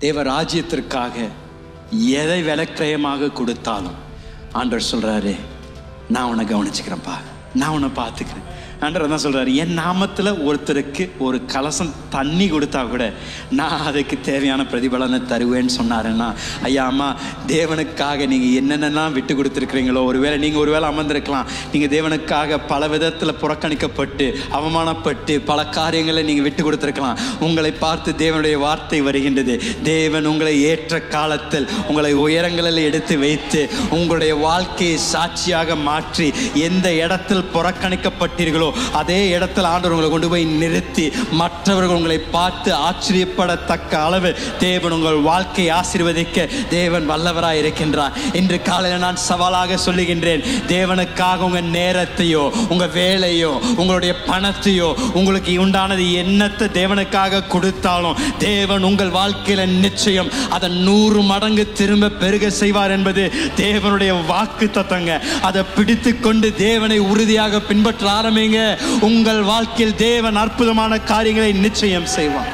தேவ ராஜ்யத்திற்காக எதை விலைக்கிரயமாக கொடுத்தாலும் ஆண்டவர் சொல்றாரு, நான் உன்னை கவனிச்சுக்கிறேன்ப்பா, நான் உன்னை பார்த்துக்கிறேன். ஆண்டவர் தான் சொல்றாரு, என் நாமத்தில் ஒருத்தருக்கு ஒரு கலசம் தண்ணி கொடுத்தா கூட நான் அதுக்கு தேவையான பிரதிபலனை தருவேன்னு சொன்னாருன்னா, ஐயா அம்மா, தேவனுக்காக நீங்கள் என்னென்னலாம் விட்டு கொடுத்துருக்குறீங்களோ, நீங்கள் ஒருவேளை அமர்ந்திருக்கலாம், நீங்கள் தேவனுக்காக பல விதத்தில் புறக்கணிக்கப்பட்டு அவமானப்பட்டு பல காரியங்களை நீங்கள் விட்டு கொடுத்துருக்கலாம். உங்களை பார்த்து தேவனுடைய வார்த்தை வருகின்றது, தேவன் உங்களை ஏற்ற காலத்தில் உங்களை உயரங்களில் எடுத்து வைத்து உங்களுடைய வாழ்க்கையை சாட்சியாக மாற்றி எந்த இடத்தில் புறக்கணிக்கப்பட்டீர்களோ அதே இடத்தில் ஆண்டவர் உங்களை கொண்டு போய் நிறுத்தி மற்றவர்கள் உங்களை பார்த்து ஆச்சரியப்படத்தக்க அளவு தேவன் உங்கள் வாழ்க்கையை ஆசீர்வதிக்க தேவன் வல்லவராய் இருக்கின்றார். இன்று காலையில் நான் சவாலாக சொல்லுகின்றேன், தேவனுக்காக உங்கள் நேரத்தையோ உங்கள் வேலையோ உங்களுடைய பணத்தையோ உங்களுக்கு உண்டானது என்னத்தை தேவனுக்காக கொடுத்தாலும் தேவன் உங்கள் வாழ்க்கையில் நிச்சயம் அதை 100 மடங்கு திரும்ப பெருக செய்வார் என்பது தேவனுடைய வாக்கு தத்தங்க. அதை பிடித்து கொண்டு தேவனை உறுதியாக பின்பற்ற ஆரம்பிங்க. உங்கள் வாழ்க்கையில் தேவன் அற்புதமான காரியங்களை நிச்சயம் செய்வார்.